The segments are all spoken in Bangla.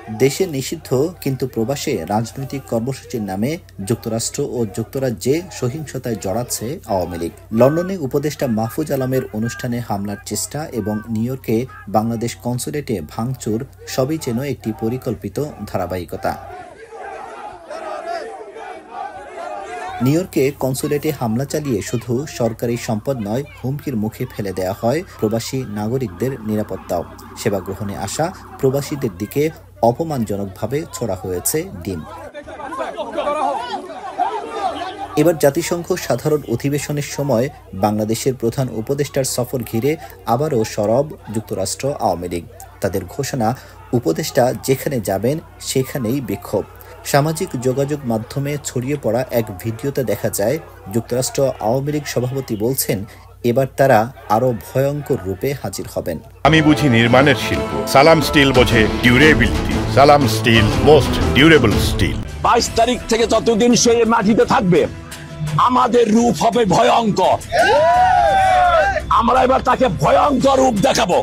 দেশে নিষিদ্ধ কিন্তু প্রবাসে রাজনৈতিক কর্মসূচির নামে যুক্তরাষ্ট্র ও যুক্তরাজ্যে সহিংসতায় জড়াচ্ছে আওয়ামী লীগ। লন্ডনে উপদেষ্টা মাহফুজ আলমের অনুষ্ঠানে হামলার চেষ্টা এবং নিউ ইয়র্কে বাংলাদেশ কনসুলেটে ভাঙচুর সবই যেন একটি পরিকল্পিত ধারাবাহিকতা। নিউ ইয়র্কে কনসুলেটে হামলা চালিয়ে শুধু সরকারি সম্পদ নয়, হুমকির মুখে ফেলে দেওয়া হয় প্রবাসী নাগরিকদের নিরাপত্তাও। সেবা গ্রহণে আসা প্রবাসীদের দিকে অপমানজনকভাবে ছোড়া হয়েছে ডিম। এবার জাতিসংঘ সাধারণ অধিবেশনের সময় বাংলাদেশের প্রধান উপদেষ্টার সফর ঘিরে আবারও সরব যুক্তরাষ্ট্র আওয়ামী লীগ। তাদের ঘোষণা, উপদেষ্টা যেখানে যাবেন সেখানেই বিক্ষোভ। সামাজিক যোগাযোগ মাধ্যমে ছড়িয়ে পড়া এক ভিডিওতে দেখা যায় যুক্তরাষ্ট্র আওয়ামী লীগ সভাপতি বলছেন এবার তারা আরো ভয়ঙ্কর রূপে হাজির হবেন। আমি বুঝি নির্মাণের শিল্প, সালাম স্টিল বোঝে ডিউরেবিলিটি। সালাম স্টিল, মোস্ট ডিউরেবল স্টিল। 22 তারিখ থেকে যতদিন সে মাটিতে থাকবে আমাদের রূপ হবে ভয়ঙ্কর। আমরা এবার তাকে ভয়ঙ্কর রূপ দেখাবো।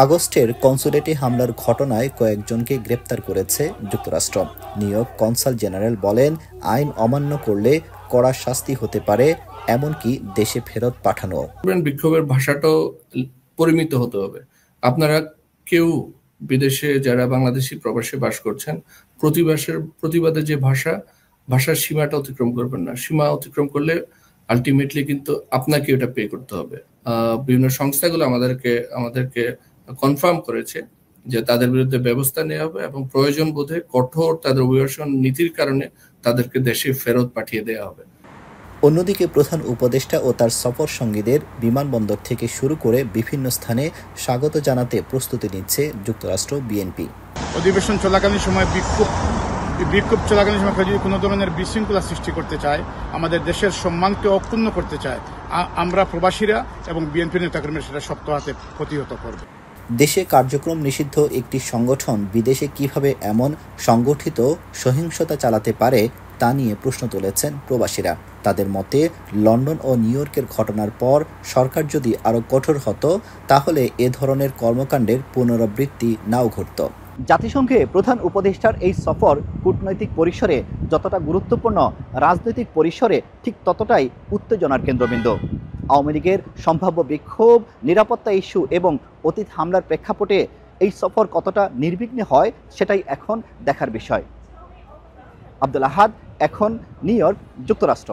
আগস্টের কনসুলেটে হামলার ঘটনায় কয়েকজনকে গ্রেপ্তার করেছে যুক্তরাষ্ট্র। নিউ ইয়র্ক কনসাল জেনারেল বলেন, আইন অমান্য করলে কড়া শাস্তি হতে পারে, এমনকি দেশে ফেরত পাঠানো। বিক্ষোভের ভাষাটাও পরিমিত হতে হবে। আপনারা কেউ বিদেশে যারা বাংলাদেশি প্রবাসে বাস করছেন, প্রতিবাদের যে ভাষার সীমাটা অতিক্রম করবেন না। সীমা অতিক্রম করলে আলটিমেটলি কিন্তু আপনাকে এটা পে করতে হবে। বিভিন্ন সংস্থাগুলো আমাদেরকে কনফার্ম করেছে যে তাদের বিরুদ্ধে ব্যবস্থা নেওয়া হবে এবং প্রয়োজন বোধে কঠোর তাদের অভিবাসন নীতির কারণে তাদেরকে দেশে ফেরত পাঠিয়ে দেওয়া হবে। অন্যদিকে প্রধান উপদেষ্টা ও তার সফর সঙ্গীদের বিমানবন্দর থেকে শুরু করে বিভিন্ন স্থানে স্বাগত জানাতে প্রস্তুতি নিচ্ছে যুক্তরাষ্ট্র বিএনপি। অধিবেশন চলাকালীন সময় বিক্ষোভ চলাকালীন সময় যদি কোনো ধরনের বিশৃঙ্খলা সৃষ্টি করতে চায়, আমাদের দেশের সম্মানকে অক্ষুণ্ণ করতে চায়, আমরা প্রবাসীরা এবং বিএনপি নেতাকর্মীরা সেটা শক্ত হাতে প্রতিহত করবে। দেশে কার্যক্রম নিষিদ্ধ একটি সংগঠন বিদেশে কিভাবে এমন সংগঠিত সহিংসতা চালাতে পারে তা নিয়ে প্রশ্ন তুলেছেন প্রবাসীরা। তাদের মতে, লন্ডন ও নিউ ইয়র্কের ঘটনার পর সরকার যদি আরও কঠোর হতো তাহলে এ ধরনের কর্মকাণ্ডের পুনরাবৃত্তি নাও ঘটত। জাতিসংঘে প্রধান উপদেষ্টার এই সফর কূটনৈতিক পরিসরে যতটা গুরুত্বপূর্ণ, রাজনৈতিক পরিসরে ঠিক ততটাই উত্তেজনার কেন্দ্রবিন্দু। আওয়ামী লীগের সম্ভাব্য বিক্ষোভ, নিরাপত্তা ইস্যু এবং অতীত হামলার প্রেক্ষাপটে এই সফর কতটা নির্বিঘ্নে হয় সেটাই এখন দেখার বিষয়। আব্দুল আহাদ, এখন নিউ ইয়র্ক, যুক্তরাষ্ট্র।